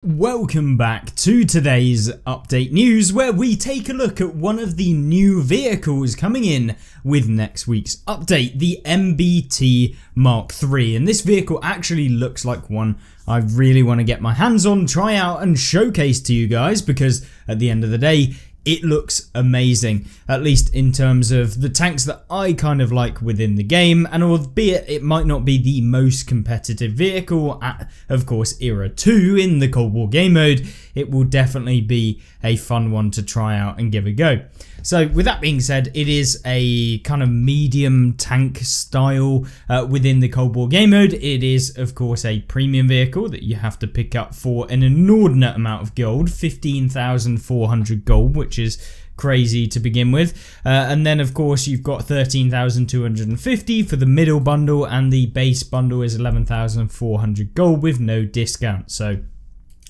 Welcome back to today's update news, where we take a look at one of the new vehicles coming in with next week's update, the MBT Mark III. And this vehicle actually looks like one I really want to get my hands on, try out and showcase to you guys, because at the end of the day, it looks amazing, at least in terms of the tanks that I kind of like within the game. And albeit it might not be the most competitive vehicle at, of course, Era 2 in the Cold War game mode, it will definitely be a fun one to try out and give a go. So with that being said, it is a kind of medium tank style within the Cold War game mode. It is, of course, a premium vehicle that you have to pick up for an inordinate amount of gold, 15,400 gold, which is crazy to begin with. And then, of course, you've got 13,250 for the middle bundle, and the base bundle is 11,400 gold with no discount. So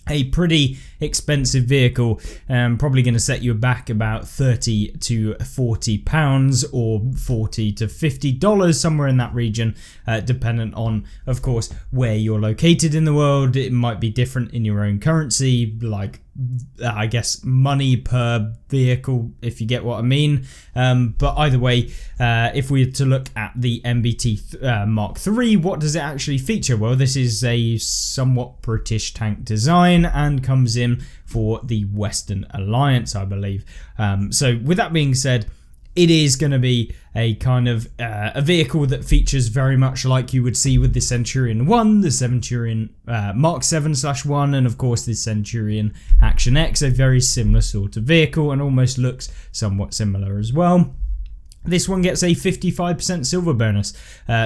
a pretty expensive vehicle, probably going to set you back about 30 to 40 pounds or 40 to 50 dollars, somewhere in that region, dependent on, of course, where you're located in the world. It might be different in your own currency, like I guess money per vehicle, if you get what I mean. But either way, if we were to look at the MBT Mark III, what does it actually feature? Well, this is a somewhat British tank design and comes in for the Western Alliance, I believe. So with that being said, it is going to be a kind of a vehicle that features very much like you would see with the Centurion 1, the Centurion Mark 7/1, and of course the Centurion Action X, a very similar sort of vehicle and almost looks somewhat similar as well. This one gets a 55% silver bonus,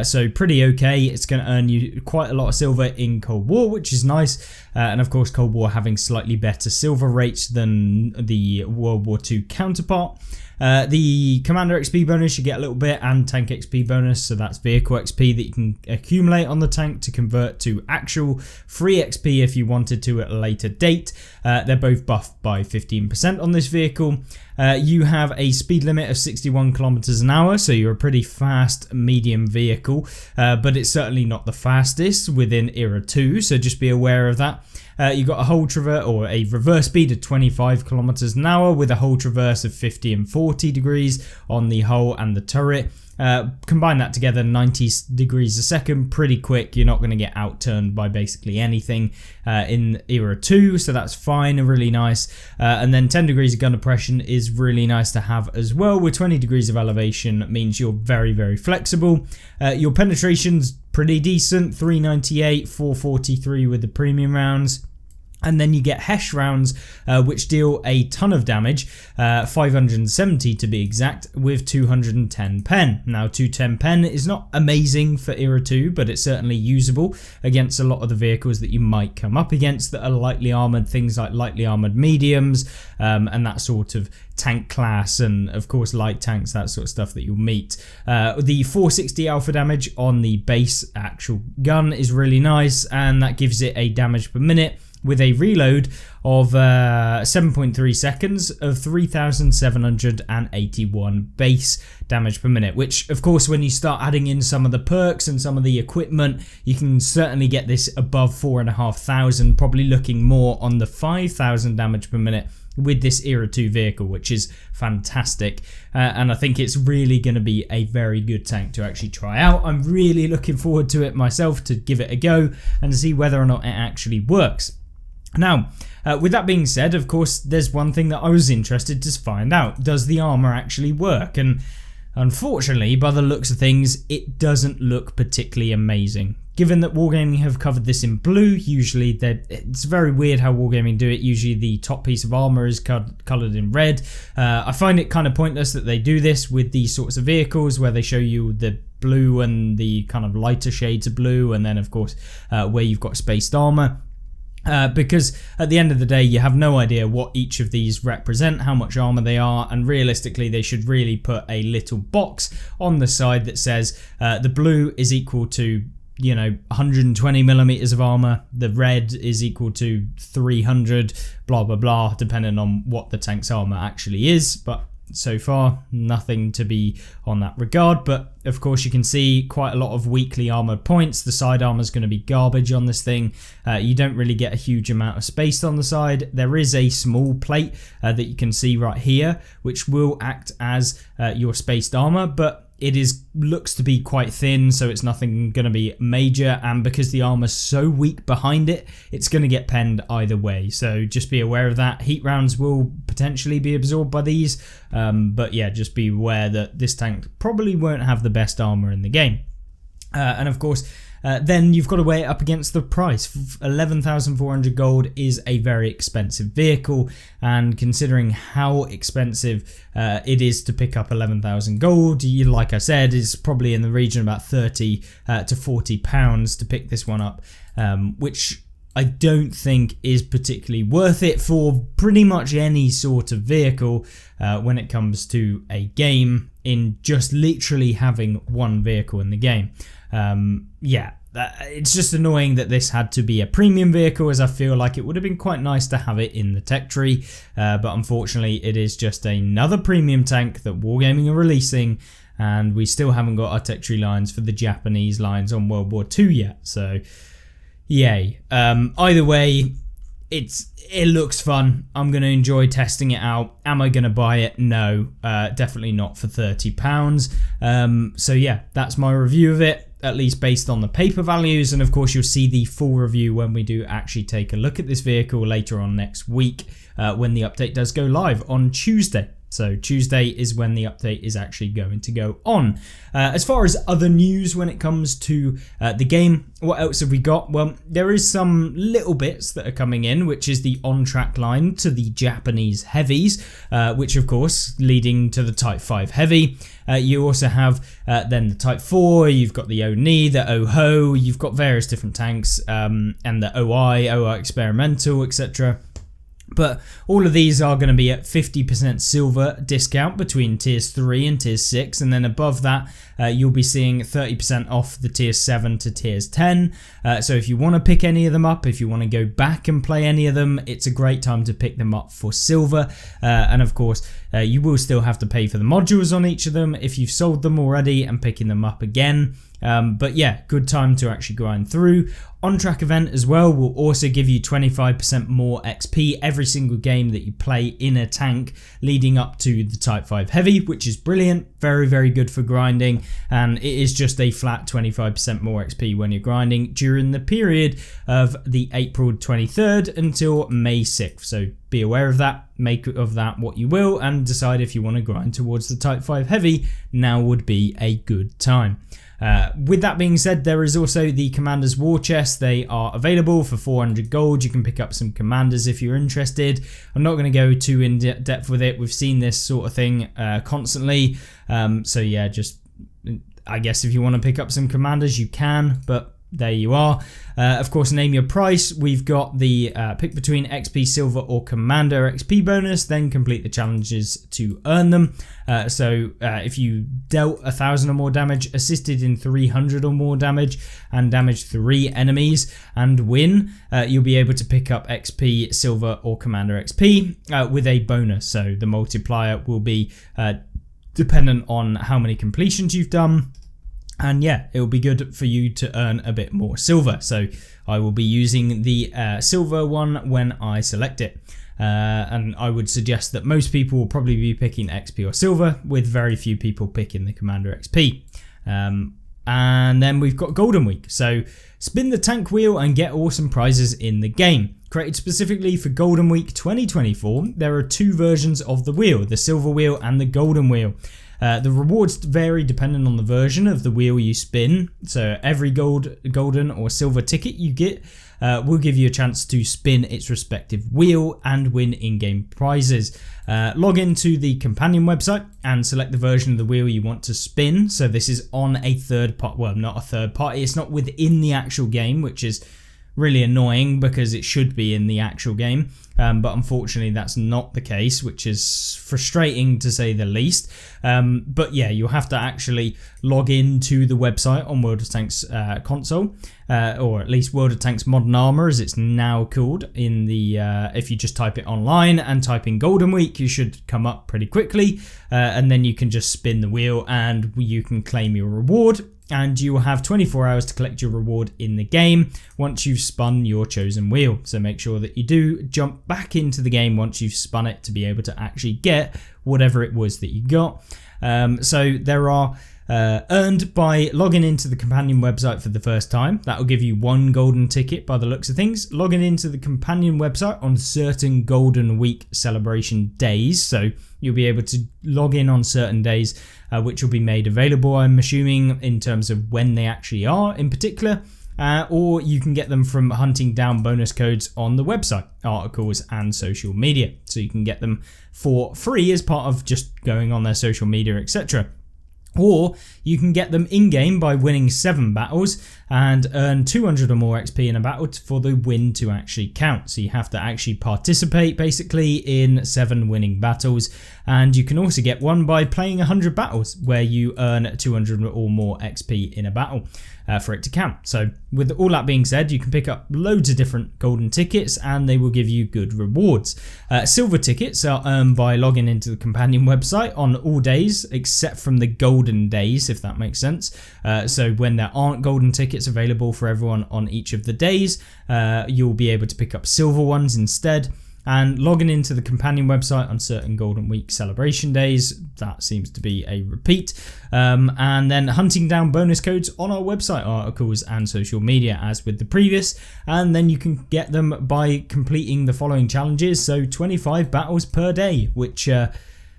so pretty okay. It's going to earn you quite a lot of silver in Cold War, which is nice. And of course, Cold War having slightly better silver rates than the World War II counterpart. The Commander XP bonus you get a little bit, and Tank XP bonus, so that's vehicle XP that you can accumulate on the tank to convert to actual free XP if you wanted to at a later date. They're both buffed by 15% on this vehicle. You have a speed limit of 61 kilometers an hour, so you're a pretty fast medium vehicle, but it's certainly not the fastest within Era 2, so just be aware of that. You got a hull traverse, or a reverse speed of 25 kilometers an hour with a hull traverse of 50 and 40 degrees on the hull and the turret. Combine that together, 90 degrees a second, pretty quick. You're not going to get outturned by basically anything in Era 2, so that's fine and really nice. And then 10 degrees of gun depression is really nice to have as well. With 20 degrees of elevation means you're very, very flexible. Your penetration's pretty decent, 398, 443 with the premium rounds. And then you get Hesh rounds, which deal a ton of damage, 570 to be exact, with 210 pen. Now, 210 pen is not amazing for Era 2, but it's certainly usable against a lot of the vehicles that you might come up against that are lightly armoured, things like lightly armoured mediums, and that sort of tank class, and of course light tanks, that sort of stuff that you'll meet. The 460 alpha damage on the base actual gun is really nice, and that gives it a damage per minute with a reload of 7.3 seconds of 3,781 base damage per minute, which of course when you start adding in some of the perks and some of the equipment, you can certainly get this above 4,500, probably looking more on the 5,000 damage per minute with this Era 2 vehicle, which is fantastic. And I think it's really going to be a very good tank to actually try out. I'm really looking forward to it myself, to give it a go and see whether or not it actually works. Now, with that being said, of course, there's one thing that I was interested to find out. Does the armor actually work? And unfortunately, by the looks of things, it doesn't look particularly amazing. Given that Wargaming have covered this in blue, usually it's very weird how Wargaming do it. Usually the top piece of armor is colored in red. I find it kind of pointless that they do this with these sorts of vehicles, where they show you the blue and the kind of lighter shades of blue, and then of course where you've got spaced armor. Because at the end of the day, you have no idea what each of these represent, how much armor they are, and realistically they should really put a little box on the side that says the blue is equal to, you know, 120 millimeters of armor, the red is equal to 300, blah blah blah, depending on what the tank's armor actually is. But so far, nothing to be on that regard, but of course you can see quite a lot of weakly armored points. The side armor is going to be garbage on this thing. You don't really get a huge amount of space on the side. There is a small plate that you can see right here, which will act as your spaced armor, but it looks to be quite thin, so it's nothing going to be major, and because the armor's so weak behind it, it's going to get penned either way, so just be aware of that. Heat rounds will potentially be absorbed by these, but yeah, just be aware that this tank probably won't have the best armor in the game. And of course, then you've got to weigh it up against the price. 11,400 gold is a very expensive vehicle, and considering how expensive it is to pick up 11,000 gold, like I said, is probably in the region of about 30 to 40 pounds to pick this one up, which I don't think is particularly worth it for pretty much any sort of vehicle when it comes to a game, in just literally having one vehicle in the game. Yeah, it's just annoying that this had to be a premium vehicle, as I feel like it would have been quite nice to have it in the tech tree, but unfortunately it is just another premium tank that Wargaming are releasing, and we still haven't got our tech tree lines for the Japanese lines on World War II yet, so yay. Either way, it looks fun. I'm going to enjoy testing it out. Am I going to buy it? No, definitely not for £30. So yeah, that's my review of it, at least based on the paper values. And of course, you'll see the full review when we do actually take a look at this vehicle later on next week, when the update does go live on Tuesday. So Tuesday is when the update is actually going to go on. As far as other news when it comes to the game, what else have we got? Well, there is some little bits that are coming in, which is the on-track line to the Japanese heavies, which of course leading to the Type 5 heavy. You also have then the Type 4, you've got the Oni, the Oho, you've got various different tanks, and the OI experimental, etc. But all of these are going to be at 50% silver discount between tiers 3 and tiers 6, and then above that you'll be seeing 30% off the tiers 7 to tiers 10. So if you want to pick any of them up, if you want to go back and play any of them, it's a great time to pick them up for silver. And of course you will still have to pay for the modules on each of them if you've sold them already and picking them up again. But yeah, good time to actually grind through. On-track event as well will also give you 25% more XP every single game that you play in a tank leading up to the Type 5 Heavy, which is brilliant, very, very good for grinding, and it is just a flat 25% more XP when you're grinding during the period of the April 23rd until May 6th. So be aware of that, make of that what you will, and decide if you want to grind towards the Type 5 Heavy. Now would be a good time. With that being said, there is also the Commander's War Chest. They are available for 400 gold. You can pick up some Commanders if you're interested. I'm not going to go too in depth with it. We've seen this sort of thing constantly. So yeah, just I guess if you want to pick up some Commanders, you can, but there you are. Of course, name your price. We've got the pick between XP Silver or Commander XP bonus, then complete the challenges to earn them. So if you dealt 1,000 or more damage, assisted in 300 or more damage, and damaged 3 enemies and win, you'll be able to pick up XP Silver or Commander XP with a bonus. So the multiplier will be dependent on how many completions you've done. And yeah, it will be good for you to earn a bit more silver. So I will be using the silver one when I select it. And I would suggest that most people will probably be picking XP or silver, with very few people picking the Commander XP. And then we've got Golden Week. So spin the tank wheel and get awesome prizes in the game. Created specifically for Golden Week 2024, there are 2 versions of the wheel, the silver wheel and the golden wheel. The rewards vary depending on the version of the wheel you spin, so every golden or silver ticket you get will give you a chance to spin its respective wheel and win in-game prizes. Log into the companion website and select the version of the wheel you want to spin. So this is on a third party, well, not a third party, it's not within the actual game, which is really annoying because it should be in the actual game. But unfortunately that's not the case, which is frustrating to say the least. But yeah, you'll have to actually log into the website on World of Tanks console, or at least World of Tanks Modern Armour as it's now called. In the if you just type it online and type in Golden Week, you should come up pretty quickly, and then you can just spin the wheel and you can claim your reward. And you will have 24 hours to collect your reward in the game once you've spun your chosen wheel. So make sure that you do jump back into the game once you've spun it to be able to actually get whatever it was that you got. So there are earned by logging into the companion website for the first time. That will give you 1 golden ticket by the looks of things. Logging into the companion website on certain Golden Week celebration days. So you'll be able to log in on certain days, which will be made available, I'm assuming, in terms of when they actually are in particular. Or you can get them from hunting down bonus codes on the website, articles and social media. So you can get them for free as part of just going on their social media, etc. Or you can get them in-game by winning 7 battles and earn 200 or more XP in a battle for the win to actually count. So you have to actually participate basically in 7 winning battles. And you can also get one by playing 100 battles where you earn 200 or more XP in a battle for it to count. So with all that being said, you can pick up loads of different golden tickets and they will give you good rewards. Silver tickets are earned by logging into the companion website on all days except from the golden days, if that makes sense. So when there aren't golden tickets available for everyone on each of the days, you'll be able to pick up silver ones instead. And logging into the companion website on certain Golden Week celebration days, that seems to be a repeat. And then hunting down bonus codes on our website, articles and social media as with the previous. And then you can get them by completing the following challenges. So 25 battles per day, which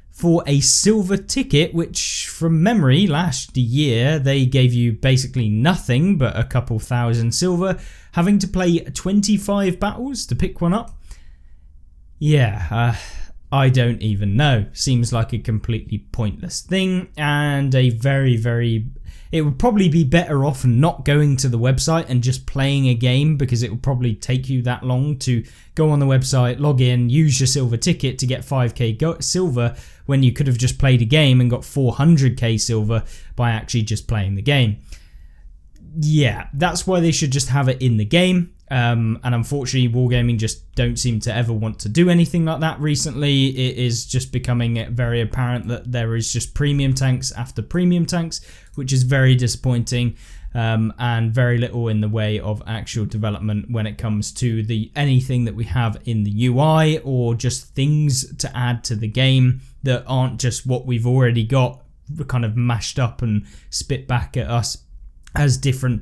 for a silver ticket, which from memory last year, they gave you basically nothing but a couple thousand silver, having to play 25 battles to pick one up. Yeah, I don't even know. Seems like a completely pointless thing and a very, it would probably be better off not going to the website and just playing a game, because it would probably take you that long to go on the website, log in, use your silver ticket to get 5k silver when you could have just played a game and got 400k silver by actually just playing the game. Yeah, that's why they should just have it in the game. And unfortunately Wargaming just don't seem to ever want to do anything like that recently. It is just becoming very apparent that there is just premium tanks after premium tanks, which is very disappointing, and very little in the way of actual development when it comes to anything that we have in the UI or just things to add to the game that aren't just what we've already got kind of mashed up and spit back at us as different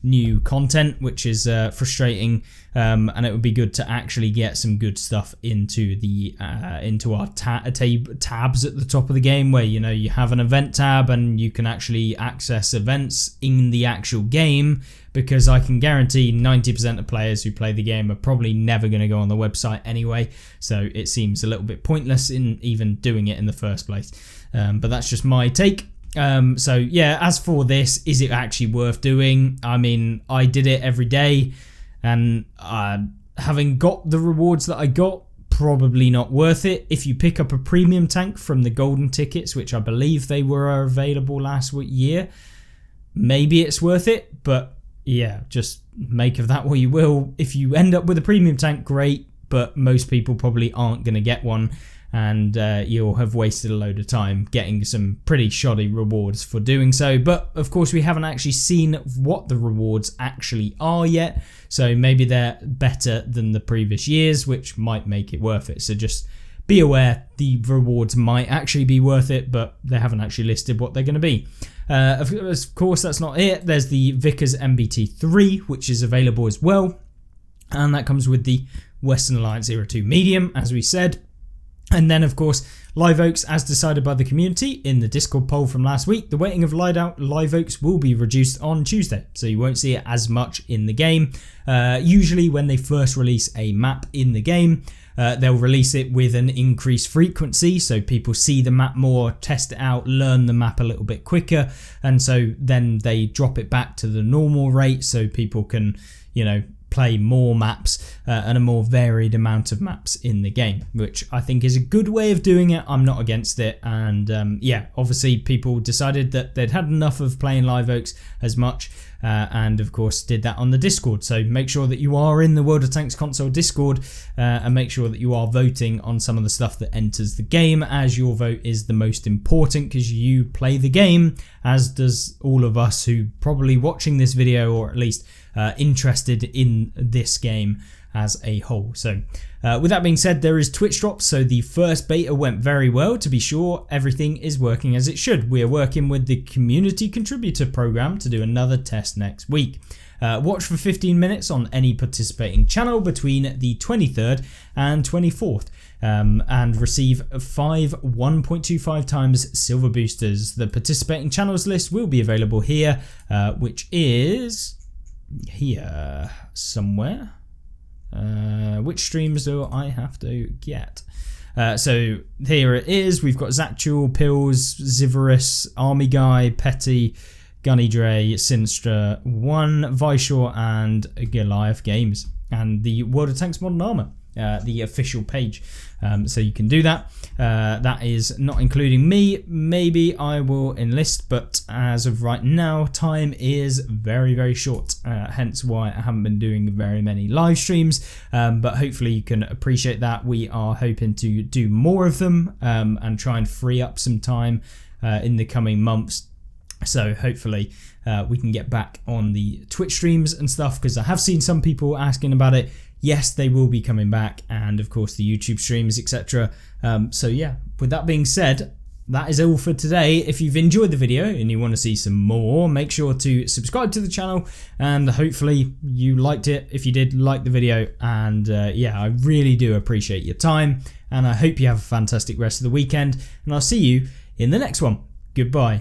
new content, which is frustrating, and it would be good to actually get some good stuff into the into our tabs at the top of the game, where you have an event tab and you can actually access events in the actual game, because I can guarantee 90% of players who play the game are probably never going to go on the website anyway, so it seems a little bit pointless in even doing it in the first place. But that's just my take. So yeah, as for this, is it actually worth doing? I mean, I did it every day, and having got the rewards that I got, probably not worth it. If you pick up a premium tank from the golden tickets, which I believe they were available last year, maybe it's worth it. But yeah, just make of that what you will. If you end up with a premium tank, great, but most people probably aren't going to get one. And you'll have wasted a load of time getting some pretty shoddy rewards for doing so. But of course, we haven't actually seen what the rewards actually are yet, so maybe they're better than the previous years, which might make it worth it. So just be aware, the rewards might actually be worth it, but they haven't actually listed what they're going to be. Of course, that's not it. There's the Vickers MBT3, which is available as well, and that comes with the Western Alliance 02 medium, as we said. And then, of course, Live Oaks, as decided by the community in the Discord poll from last week, the weighting of Live Oaks will be reduced on Tuesday, so you won't see it as much in the game. Usually when they first release a map in the game, they'll release it with an increased frequency, so people see the map more, test it out, learn the map a little bit quicker, and so then they drop it back to the normal rate so people can, you know, play more maps and a more varied amount of maps in the game, which I think is a good way of doing it. I'm not against it, and yeah, obviously people decided that they'd had enough of playing Live Oaks as much, and of course did that on the Discord. So make sure that you are in the World of Tanks console Discord, and make sure that you are voting on some of the stuff that enters the game, as your vote is the most important, because you play the game, as does all of us who probably watching this video, or at least interested in this game as a whole. So with that being said, there is Twitch drops. So the first beta went very well. To be sure, everything is working as it should. We are working with the community contributor program to do another test next week. Watch for 15 minutes on any participating channel between the 23rd and 24th. And receive 5 1.25 times silver boosters. The participating channels list will be available here, which is here somewhere. Which streams do I have to get? So here it is. We've got Zactual, Pills, Zivorus, Army Guy, Petty, Gunny Dre, Sinistra, One, Vishor, and Goliath Games, and the World of Tanks Modern Armor, the official page. So you can do that. That is not including me. Maybe I will enlist, but as of right now, time is very, very short. Hence why I haven't been doing very many live streams. But hopefully you can appreciate that. We are hoping to do more of them and try and free up some time in the coming months. So hopefully we can get back on the Twitch streams and stuff, because I have seen some people asking about it. Yes, they will be coming back, and of course the YouTube streams, etc. So yeah, with that being said, that is all for today. If you've enjoyed the video and you want to see some more, make sure to subscribe to the channel, and hopefully you liked it. If you did, like the video, and yeah, I really do appreciate your time, and I hope you have a fantastic rest of the weekend, and I'll see you in the next one. Goodbye.